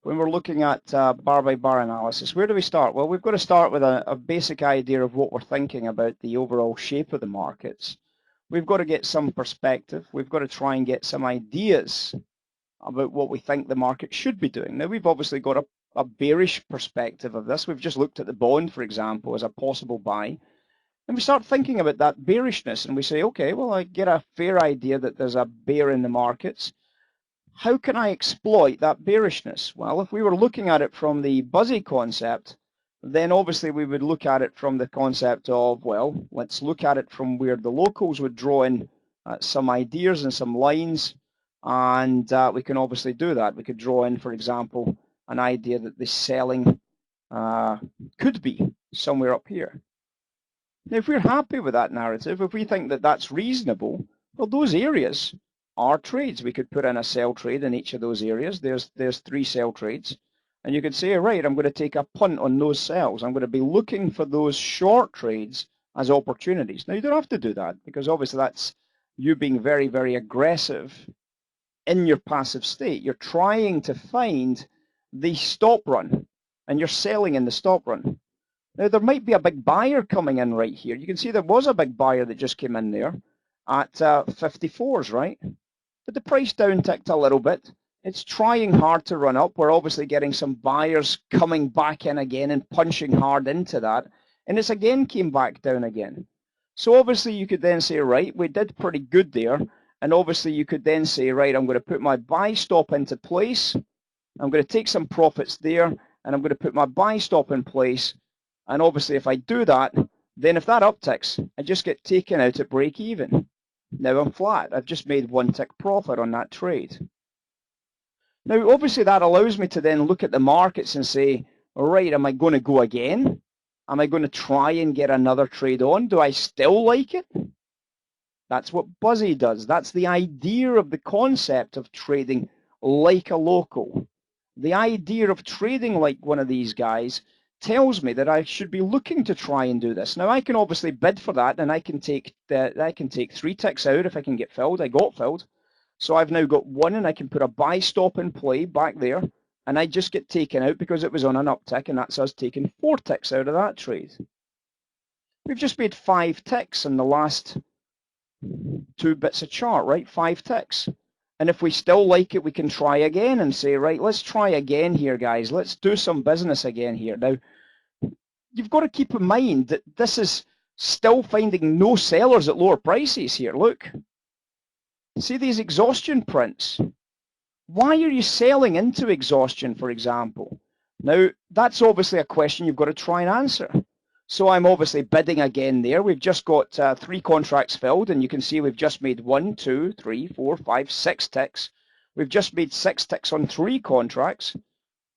when we're looking at bar by bar analysis, where do we start? Well, we've got to start with a basic idea of what we're thinking about the overall shape of the markets. We've got to get some perspective. We've got to try and get some ideas about what we think the market should be doing. Now, we've obviously got a bearish perspective of this. We've just looked at the bond, for example, as a possible buy. And we start thinking about that bearishness and we say, okay, well, I get a fair idea that there's a bear in the markets. How can I exploit that bearishness? Well, if we were looking at it from the Buzzy concept, then obviously we would look at it from the concept of, well, let's look at it from where the locals would draw in some ideas and some lines, and we can obviously do that. We could draw in, for example, an idea that the selling could be somewhere up here. Now, if we're happy with that narrative, if we think that that's reasonable, well, those areas are trades. We could put in a sell trade in each of those areas. There's 3 sell trades. And you could say, right, I'm going to take a punt on those sells. I'm going to be looking for those short trades as opportunities. Now, you don't have to do that because obviously that's you being very, very aggressive in your passive state. You're trying to find the stop run and you're selling in the stop run. Now, there might be a big buyer coming in right here. You can see there was a big buyer that just came in there at 54s, right? But the price down ticked a little bit. It's trying hard to run up. We're obviously getting some buyers coming back in again and punching hard into that. And it's again came back down again. So obviously you could then say, right, we did pretty good there. And obviously you could then say, right, I'm going to put my buy stop into place. I'm going to take some profits there. And I'm going to put my buy stop in place. And obviously if I do that, then if that upticks, I just get taken out at break even. Now I'm flat. I've just made 1 tick profit on that trade. Now obviously that allows me to then look at the markets and say, all right, am I going to go again? Am I going to try and get another trade on? Do I still like it? That's what Buzzy does. That's the idea of the concept of trading like a local. The idea of trading like one of these guys tells me that I should be looking to try and do this. Now I can obviously bid for that, and I can take 3 ticks out if I can get filled. I got filled, so I've now got 1, and I can put a buy stop in play back there, and I just get taken out because it was on an uptick, and that's us taking 4 ticks out of that trade. We've just made 5 ticks in the last 2 bits of chart, right? 5 ticks. And if we still like it, we can try again and say, right, let's try again here, guys. Let's do some business again here. Now, you've got to keep in mind that this is still finding no sellers at lower prices here. Look, see these exhaustion prints. Why are you selling into exhaustion, for example? Now, that's obviously a question you've got to try and answer. So I'm obviously bidding again there. We've just got 3 contracts filled, and you can see we've just made 1, 2, 3, 4, 5, 6 ticks. We've just made 6 ticks on 3 contracts.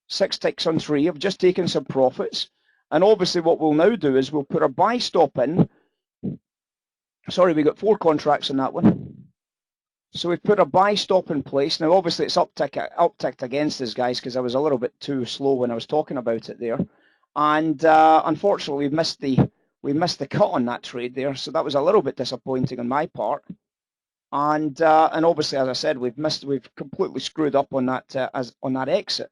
6 ticks on 3. I've just taken some profits. And obviously what we'll now do is we'll put a buy stop in. Sorry, we got 4 contracts on that one. So we've put a buy stop in place. Now obviously it's upticked against us, guys, because I was a little bit too slow when I was talking about it there. And unfortunately we missed the cut on that trade there, so that was a little bit disappointing on my part. And obviously, as I said, we've completely screwed up on that on that exit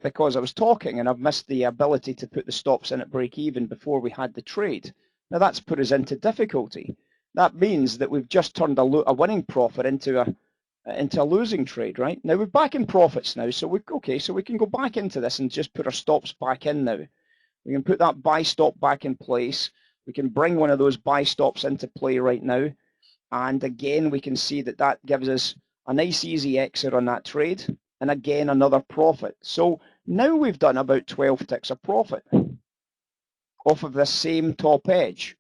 because I was talking and I've missed the ability to put the stops in at break even before we had the trade. Now that's put us into difficulty. That means that we've just turned a winning profit into a losing trade, right? Now we're back in profits now, so we can go back into this and just put our stops back in now. We can put that buy stop back in place. We can bring one of those buy stops into play right now. And again, we can see that that gives us a nice easy exit on that trade. And again, another profit. So now we've done about 12 ticks of profit off of this same top edge.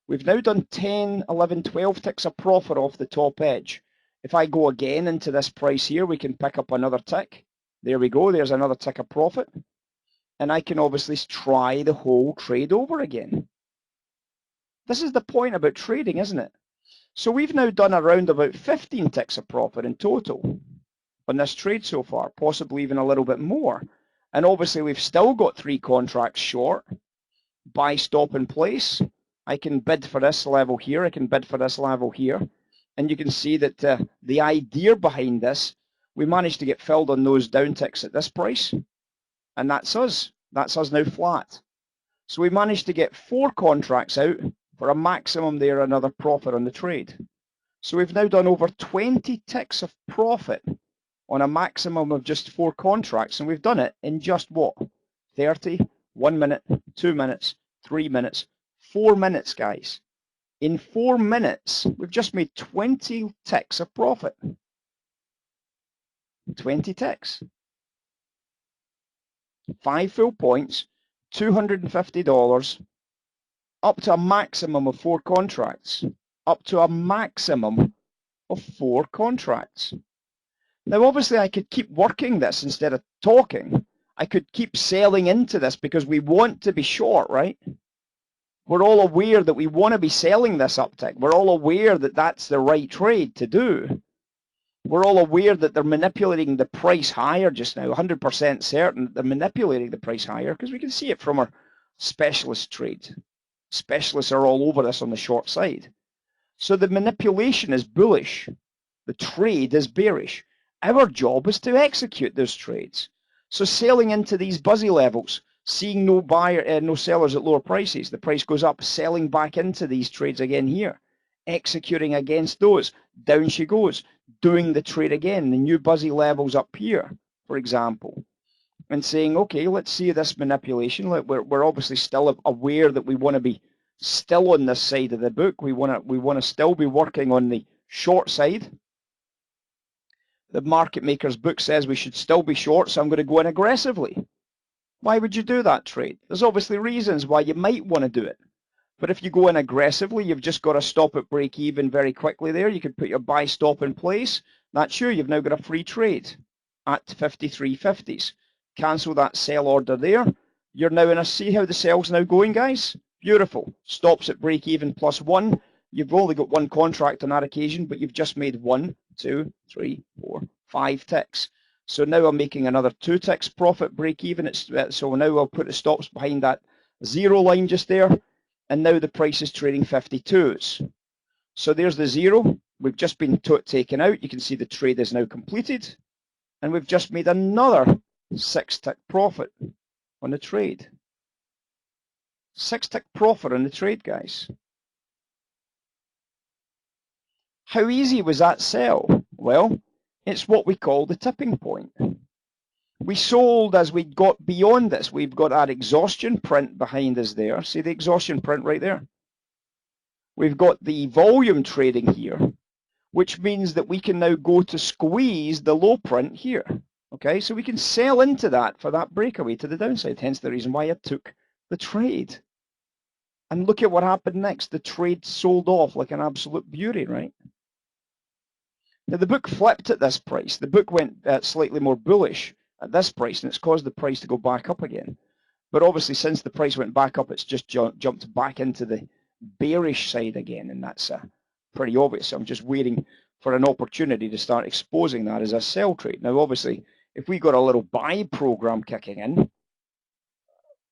We've now done 10, 11, 12 ticks of profit off the top edge. If I go again into this price here, we can pick up another tick. There we go. There's another tick of profit. And I can obviously try the whole trade over again. This is the point about trading, isn't it? So we've now done around about 15 ticks of profit in total on this trade so far, possibly even a little bit more. And obviously we've still got 3 contracts short. Buy stop in place. I can bid for this level here. I can bid for this level here. And you can see that the idea behind this, we managed to get filled on those down ticks at this price. And that's us. That's us now flat. So we managed to get 4 contracts out for a maximum there, another profit on the trade. So we've now done over 20 ticks of profit on a maximum of just 4 contracts, and we've done it in just what? 30, 1 minute, 2 minutes, 3 minutes, 4 minutes, guys. In 4 minutes, we've just made 20 ticks of profit. 20 ticks. 5 full points, $250, up to a maximum of 4 contracts. Up to a maximum of 4 contracts. Now, obviously, I could keep working this instead of talking. I could keep selling into this because we want to be short, right? We're all aware that we want to be selling this uptick. We're all aware that that's the right trade to do. We're all aware that they're manipulating the price higher just now, 100% certain they're manipulating the price higher because we can see it from our specialist trade. Specialists are all over this on the short side. So the manipulation is bullish. The trade is bearish. Our job is to execute those trades. So selling into these buzzy levels, seeing no buyer, no sellers at lower prices, the price goes up, selling back into these trades again here, executing against those, down she goes, doing the trade again, the new buzzy levels up here, for example, and saying, okay, let's see this manipulation. We're obviously still aware that we want to be still on this side of the book. We want to still be working on the short side. The market maker's book says we should still be short, so I'm going to go in aggressively. Why would you do that trade? There's obviously reasons why you might want to do it. But if you go in aggressively, you've just got to stop at break even very quickly there. You can put your buy stop in place. That's you. You've now got a free trade at 53.50s. Cancel that sell order there. You're now in a, see how the sell's now going, guys? Beautiful. Stops at break even +1. You've only got 1 contract on that occasion, but you've just made 1, 2, 3, 4, 5 ticks. So now I'm making another 2 ticks profit break even. So now I'll put the stops behind that 0 line just there. And now the price is trading 52s. So there's the 0. We've just been taken out. You can see the trade is now completed. And we've just made another 6 tick profit on the trade. 6 tick profit on the trade, guys. How easy was that sell? Well, it's what we call the tipping point. We sold as we got beyond this. We've got our exhaustion print behind us there. See the exhaustion print right there? We've got the volume trading here, which means that we can now go to squeeze the low print here. Okay, so we can sell into that for that breakaway to the downside, hence the reason why I took the trade. And look at what happened next. The trade sold off like an absolute beauty, right? Now the book flipped at this price. The book went slightly more bullish at this price, and it's caused the price to go back up again. But obviously, since the price went back up, it's just jumped back into the bearish side again, and that's pretty obvious. So I'm just waiting for an opportunity to start exposing that as a sell trade. Now, obviously, if we got a little buy program kicking in,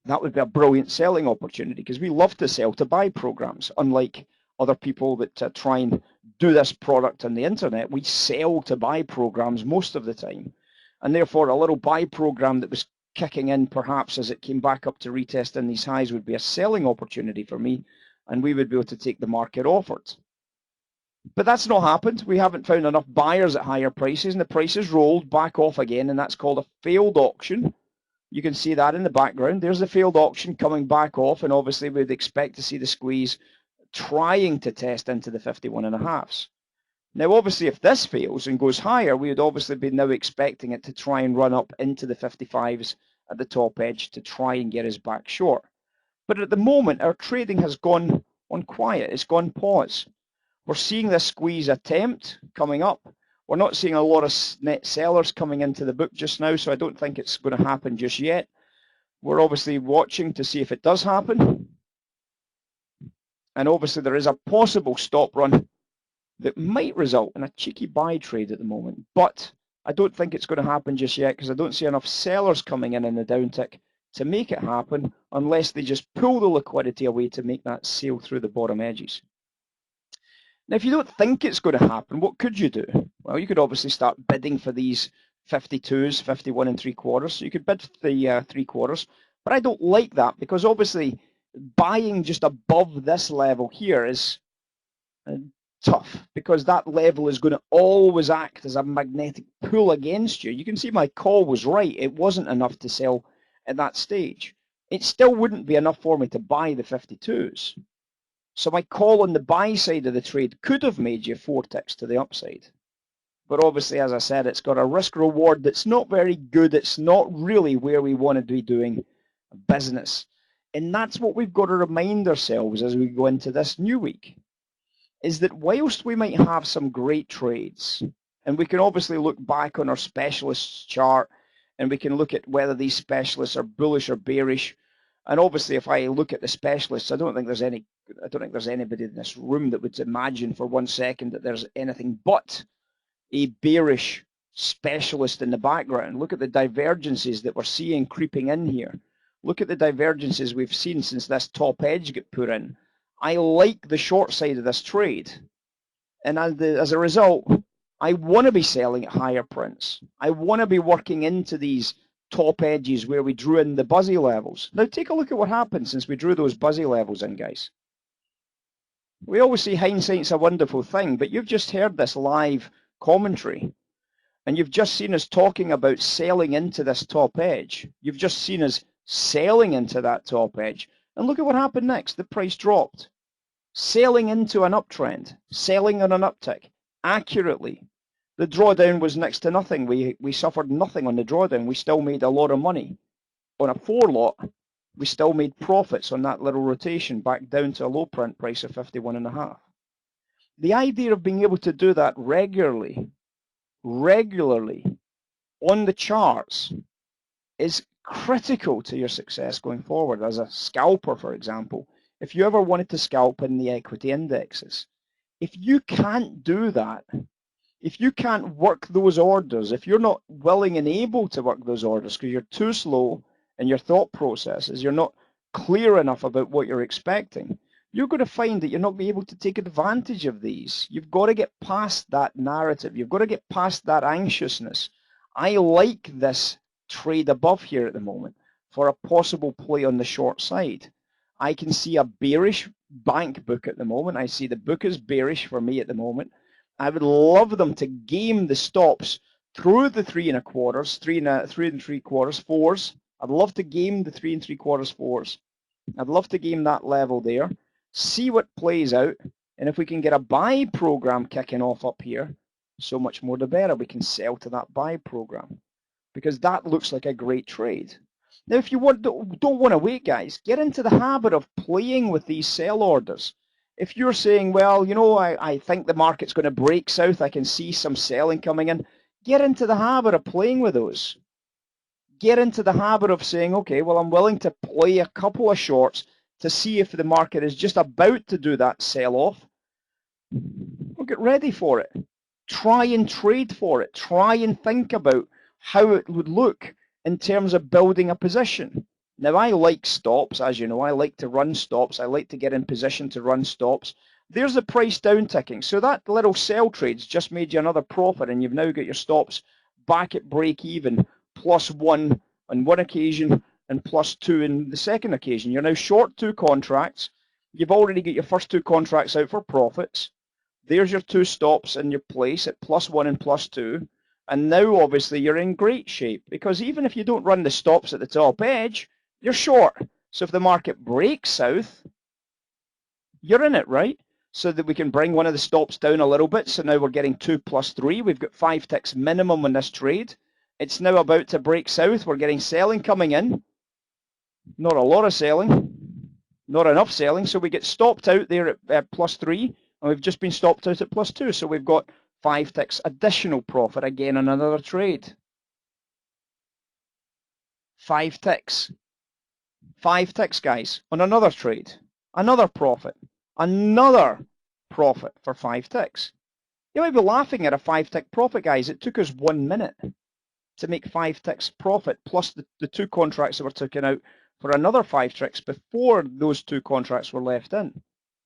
that would be a brilliant selling opportunity because we love to sell to buy programs, unlike other people that try and do this product on the internet. We sell to buy programs most of the time, and therefore a little buy program that was kicking in perhaps as it came back up to retest in these highs would be a selling opportunity for me, and we would be able to take the market offered. But that's not happened. We haven't found enough buyers at higher prices, and the prices rolled back off again, and that's called a failed auction. You can see that in the background. There's the failed auction coming back off, and obviously we'd expect to see the squeeze trying to test into the 51.5s. Now, obviously, if this fails and goes higher, we would obviously be now expecting it to try and run up into the 55s at the top edge to try and get us back short. But at the moment, our trading has gone on quiet. It's gone pause. We're seeing this squeeze attempt coming up. We're not seeing a lot of net sellers coming into the book just now, so I don't think it's going to happen just yet. We're obviously watching to see if it does happen. And obviously there is a possible stop run that might result in a cheeky buy trade at the moment. But I don't think it's going to happen just yet because I don't see enough sellers coming in the downtick to make it happen unless they just pull the liquidity away to make that sale through the bottom edges. Now, if you don't think it's going to happen, what could you do? Well, you could obviously start bidding for these 52s, 51 and 3/4. So you could bid the 3/4, but I don't like that because obviously buying just above this level here is tough because that level is going to always act as a magnetic pull against you. You can see my call was right. It wasn't enough to sell at that stage. It still wouldn't be enough for me to buy the 52s. So my call on the buy side of the trade could have made you 4 ticks to the upside. But obviously, as I said, it's got a risk reward that's not very good. It's not really where we want to be doing business. And that's what we've got to remind ourselves as we go into this new week, is that whilst we might have some great trades, and we can obviously look back on our specialist chart, and we can look at whether these specialists are bullish or bearish. And obviously, if I look at the specialists, I don't think there's anybody in this room that would imagine for 1 second that there's anything but a bearish specialist in the background. Look at the divergences that we're seeing creeping in here. Look at the divergences we've seen since this top edge got put in. I like the short side of this trade. And as a result, I want to be selling at higher prints. I want to be working into these top edges where we drew in the buzzy levels. Now take a look at what happened since we drew those buzzy levels in, guys. We always say hindsight's a wonderful thing, but you've just heard this live commentary, and you've just seen us talking about selling into this top edge. You've just seen us selling into that top edge, and look at what happened next. The price dropped. Selling into an uptrend, selling on an uptick, accurately. The drawdown was next to nothing. We suffered nothing on the drawdown. We still made a lot of money. On a 4 lot, we still made profits on that little rotation back down to a low print price of 51.5. The idea of being able to do that regularly on the charts is critical to your success going forward. As a scalper, for example, if you ever wanted to scalp in the equity indexes, if you can't do that, if you can't work those orders, if you're not willing and able to work those orders because you're too slow in your thought processes, you're not clear enough about what you're expecting, you're going to find that you're not going to be able to take advantage of these. You've got to get past that narrative. You've got to get past that anxiousness. I like this trade above here at the moment for a possible play on the short side. I can see a bearish bank book at the moment. I see the book is bearish for me at the moment. I would love them to game the stops through the 3 1/4s, 3 3/3, 4s. I'd love to game the 3 3/4, 4s. I'd love to game that level there, see what plays out, and if we can get a buy program kicking off up here, so much more the better. We can sell to that buy program because that looks like a great trade. Now, if you don't want to wait, guys, get into the habit of playing with these sell orders. If you're saying, well, you know, I think the market's going to break south, I can see some selling coming in, get into the habit of playing with those. Get into the habit of saying, okay, well, I'm willing to play a couple of shorts to see if the market is just about to do that sell-off. Well, get ready for it. Try and trade for it. Try and think about how it would look in terms of building a position. Now, I like stops, as you know. I like to run stops. I like to get in position to run stops. There's the price down ticking. So that little sell trade's just made you another profit, and you've now got your stops back at break even, +1 on one occasion and +2 in the second occasion. You're now short 2 contracts. You've already got your first 2 contracts out for profits. There's your 2 stops in your place at +1 and +2. And now, obviously, you're in great shape because even if you don't run the stops at the top edge, you're short. So if the market breaks south, you're in it, right? So that we can bring one of the stops down a little bit. So now we're getting 2 + 3. We've got 5 ticks minimum on this trade. It's now about to break south. We're getting selling coming in. Not a lot of selling. Not enough selling. So we get stopped out there at +3. And we've just been stopped out at +2. So we've got 5 ticks additional profit again on another trade. 5 ticks. 5 ticks, guys, on another trade. Another profit. Another profit for 5 ticks. You might be laughing at a 5 tick profit, guys. It took us 1 minute to make 5 ticks profit, plus the 2 contracts that were taken out for another 5 ticks before those 2 contracts were left in.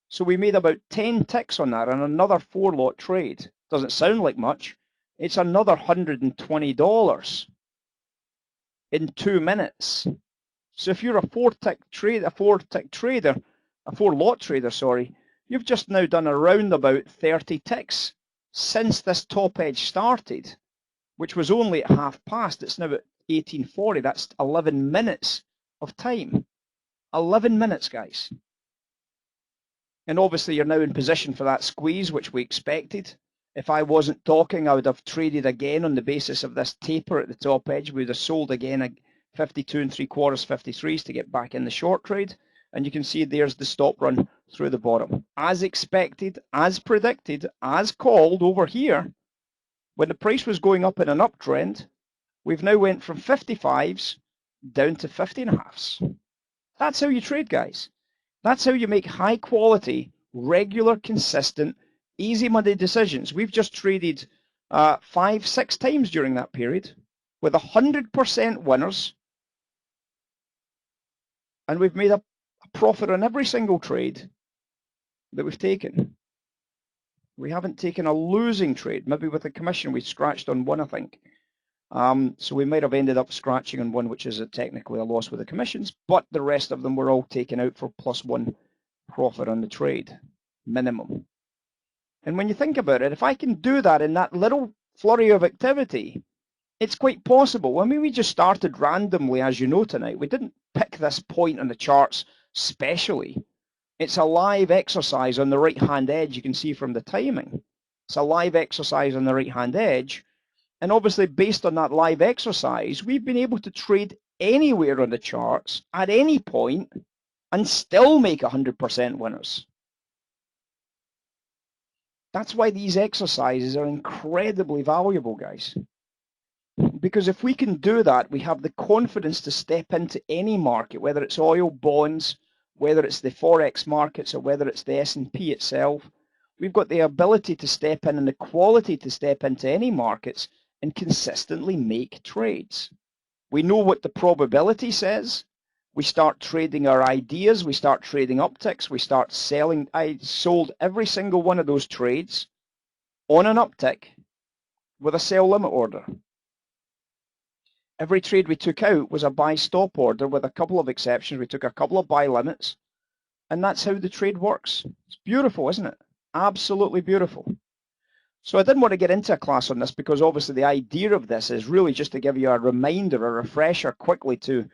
So we made about 10 ticks on that on another 4 lot trade. Doesn't sound like much, It's another $120 in 2 minutes. So if you're a four-lot trader, sorry, you've just now done around about 30 ticks since this top edge started, which was only at half past. It's now at 1840. That's 11 minutes of time. 11 minutes, guys. And obviously you're now in position for that squeeze, which we expected. If I wasn't talking, I would have traded again on the basis of this taper at the top edge. We would have sold again at 52 3/4, 53s to get back in the short trade. And you can see there's the stop run through the bottom. As expected, as predicted, as called over here, when the price was going up in an uptrend, we've now went from 55s down to 50.5s. That's how you trade, guys. That's how you make high quality, regular, consistent, easy money decisions. We've just traded 5, 6 times during that period with 100% winners, and we've made a profit on every single trade that we've taken. We haven't taken a losing trade. Maybe with a commission we scratched on one, I think. So we might have ended up scratching on one, which is technically a loss with the commissions, but the rest of them were all taken out for +1 profit on the trade, minimum. And when you think about it, if I can do that in that little flurry of activity, it's quite possible. I mean, we just started randomly, as you know, tonight. We didn't pick this point on the charts specially. It's a live exercise on the right-hand edge. You can see from the timing. It's a live exercise on the right-hand edge. And obviously, based on that live exercise, we've been able to trade anywhere on the charts at any point and still make 100% winners. That's why these exercises are incredibly valuable, guys. Because if we can do that, we have the confidence to step into any market, whether it's oil, bonds, whether it's the Forex markets, or whether it's the S&P itself. We've got the ability to step in and the quality to step into any markets and consistently make trades. We know what the probability says. We start trading our ideas. We start trading upticks. We start selling. I sold every single one of those trades on an uptick with a sell limit order. Every trade we took out was a buy stop order with a couple of exceptions. We took a couple of buy limits, and that's how the trade works. It's beautiful, isn't it? Absolutely beautiful. So I didn't want to get into a class on this because obviously the idea of this is really just to give you a reminder, a refresher quickly to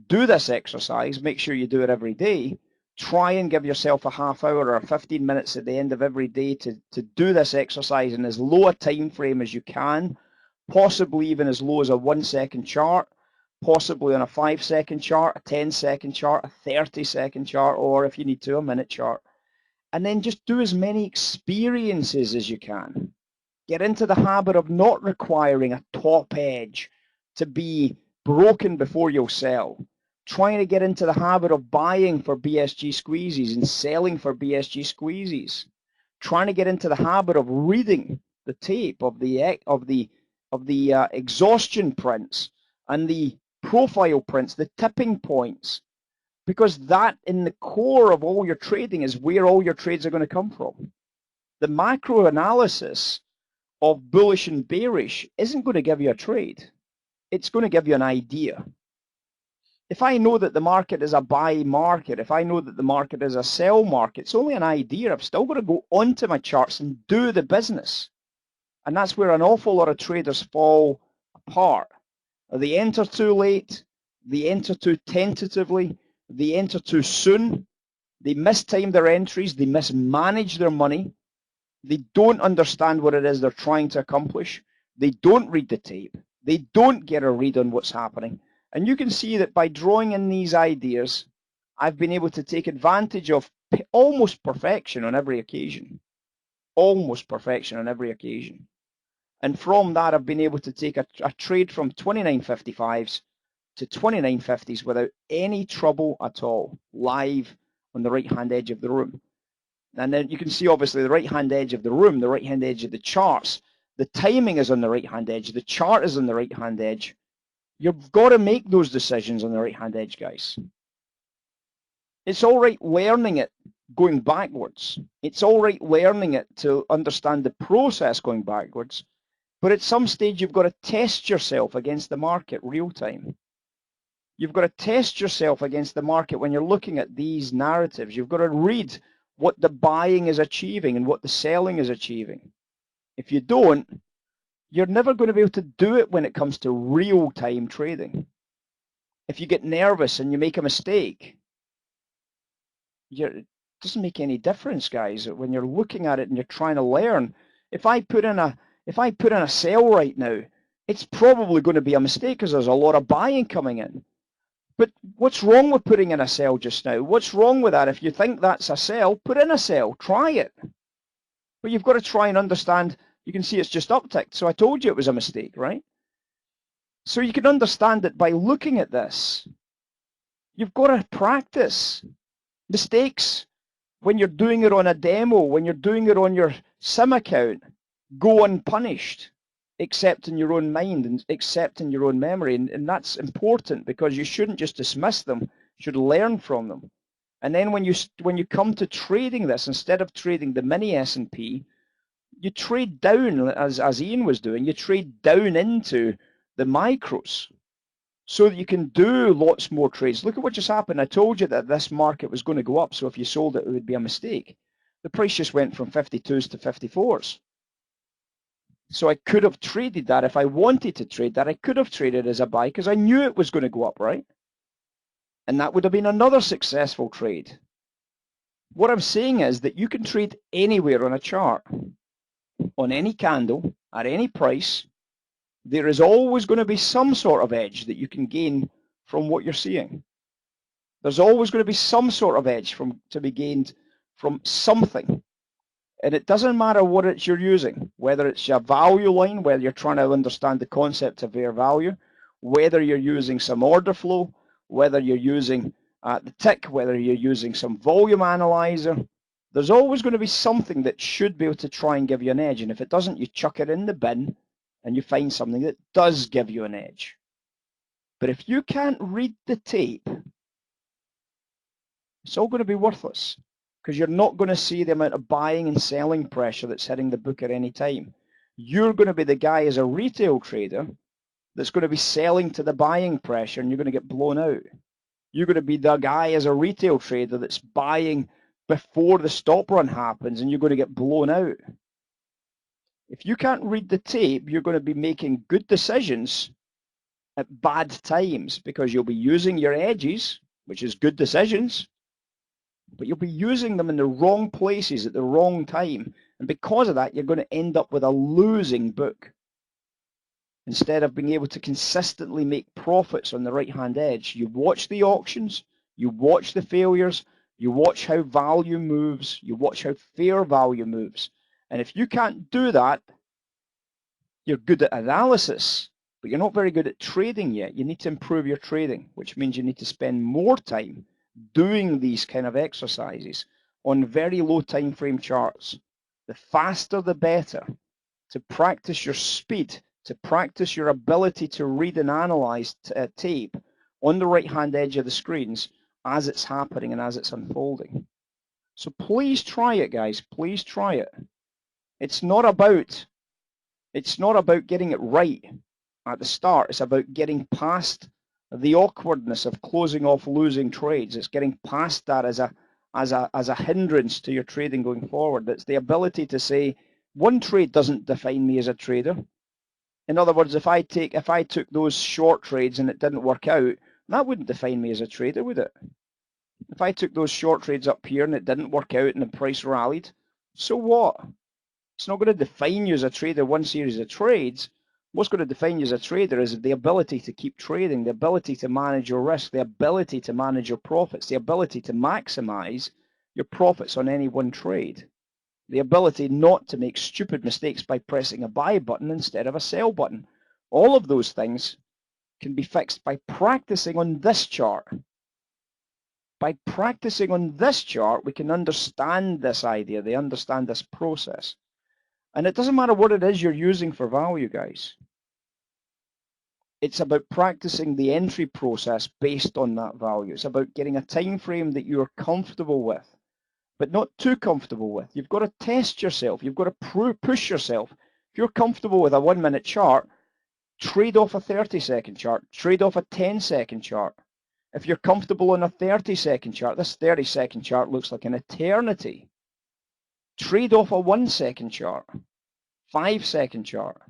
do this exercise. Make sure you do it every day. Try and give yourself a half hour or 15 minutes at the end of every day to do this exercise in as low a time frame as you can, possibly even as low as a 1 second chart, possibly on a 5 second chart, a 10 second chart, a 30 second chart, or if you need to, a minute chart. And then just do as many experiences as you can. Get into the habit of not requiring a top edge to be broken before you'll sell. Trying to get into the habit of buying for BSG squeezes and selling for BSG squeezes. Trying to get into the habit of reading the tape of the exhaustion prints and the profile prints, the tipping points, because that in the core of all your trading is where all your trades are going to come from. The macro analysis of bullish and bearish isn't going to give you a trade. It's going to give you an idea. If I know that the market is a buy market, if I know that the market is a sell market, it's only an idea. I've still got to go onto my charts and do the business. And that's where an awful lot of traders fall apart. They enter too late, they enter too tentatively, they enter too soon, they mistime their entries, they mismanage their money, they don't understand what it is they're trying to accomplish, they don't read the tape, they don't get a read on what's happening. And you can see that by drawing in these ideas, I've been able to take advantage of almost perfection on every occasion. Almost perfection on every occasion. And from that, I've been able to take a trade from 29.55s to 29.50s without any trouble at all, live on the right-hand edge of the room. And then you can see, obviously, the right-hand edge of the room, the right-hand edge of the charts. The timing is on the right-hand edge. The chart is on the right-hand edge. You've got to make those decisions on the right-hand edge, guys. It's all right learning it going backwards. It's all right learning it to understand the process going backwards. But at some stage, you've got to test yourself against the market real time. You've got to test yourself against the market when you're looking at these narratives. You've got to read what the buying is achieving and what the selling is achieving. If you don't, you're never going to be able to do it when it comes to real-time trading. If you get nervous and you make a mistake, it doesn't make any difference, guys. When you're looking at it and you're trying to learn, if I put in a sell right now, it's probably going to be a mistake because there's a lot of buying coming in. But what's wrong with putting in a sell just now? What's wrong with that? If you think that's a sell, put in a sell. Try it. But you've got to try and understand. You can see it's just upticked. So I told you it was a mistake, right? So you can understand that by looking at this, you've got to practice. Mistakes, when you're doing it on a demo, when you're doing it on your sim account, go unpunished, except in your own mind and except in your own memory. And that's important because you shouldn't just dismiss them, you should learn from them. And then when you come to trading this, instead of trading the mini S&P, you trade down, as Ian was doing, you trade down into the micros so that you can do lots more trades. Look at what just happened. I told you that this market was going to go up, so if you sold it, it would be a mistake. The price just went from 52s to 54s. So I could have traded that. If I wanted to trade that, I could have traded as a buy because I knew it was going to go up, right? And that would have been another successful trade. What I'm saying is that you can trade anywhere on a chart, on any candle, at any price. There is always going to be some sort of edge that you can gain from what you're seeing. There's always going to be some sort of edge to be gained from something. And it doesn't matter what you're using, whether it's a value line, whether you're trying to understand the concept of fair value, whether you're using some order flow, whether you're using the tick, whether you're using some volume analyzer. There's always going to be something that should be able to try and give you an edge. And if it doesn't, you chuck it in the bin and you find something that does give you an edge. But if you can't read the tape, it's all going to be worthless because you're not going to see the amount of buying and selling pressure that's hitting the book at any time. You're going to be the guy as a retail trader that's going to be selling to the buying pressure and you're going to get blown out. You're going to be the guy as a retail trader that's buying before the stop run happens and you're going to get blown out. If you can't read the tape, you're going to be making good decisions at bad times because you'll be using your edges, which is good decisions, but you'll be using them in the wrong places at the wrong time. And because of that, you're going to end up with a losing book. Instead of being able to consistently make profits on the right-hand edge, you watch the auctions, you watch the failures, you watch how value moves, you watch how fair value moves. And if you can't do that, you're good at analysis, but you're not very good at trading yet. You need to improve your trading, which means you need to spend more time doing these kind of exercises on very low time frame charts. The faster the better, to practice your speed, to practice your ability to read and analyze tape on the right-hand edge of the screens as it's happening and as it's unfolding. So please try it, guys. Please try it. It's not about getting it right at the start. It's about getting past the awkwardness of closing off losing trades. It's getting past that as a hindrance to your trading going forward. It's the ability to say, one trade doesn't define me as a trader. In other words, if I took those short trades and it didn't work out, that wouldn't define me as a trader, would it? If I took those short trades up here and it didn't work out and the price rallied, so what? It's not going to define you as a trader, one series of trades. What's going to define you as a trader is the ability to keep trading, the ability to manage your risk, the ability to manage your profits, the ability to maximize your profits on any one trade, the ability not to make stupid mistakes by pressing a buy button instead of a sell button. All of those things can be fixed by practicing on this chart. By practicing on this chart, we can understand this idea, they understand this process. And it doesn't matter what it is you're using for value, guys. It's about practicing the entry process based on that value. It's about getting a time frame that you're comfortable with, but not too comfortable with. You've got to test yourself. You've got to push yourself. If you're comfortable with a 1 minute chart, trade off a 30-second chart, trade off a 10-second chart. If you're comfortable on a 30-second chart, this 30-second chart looks like an eternity. Trade off a 1-second chart, 5-second chart.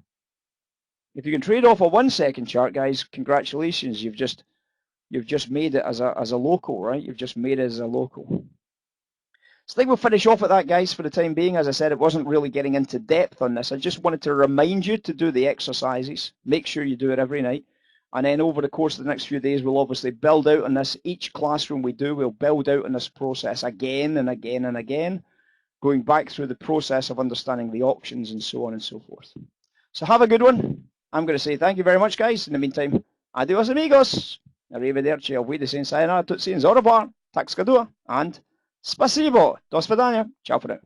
If you can trade off a 1-second chart, guys, congratulations, you've just made it as a local, right? You've just made it as a local. So I think we'll finish off at that, guys, for the time being. As I said, it wasn't really getting into depth on this. I just wanted to remind you to do the exercises. Make sure you do it every night. And then over the course of the next few days, we'll obviously build out on this. Each classroom we do, we'll build out on this process again and again and again, going back through the process of understanding the options and so on and so forth. So have a good one. I'm going to say thank you very much, guys. In the meantime, adios amigos. Arrivederci, auf Wiedersehen, sayonara, tutsi, au revoir, tak skadua, and spasibo. Do svidania. Ciao for now.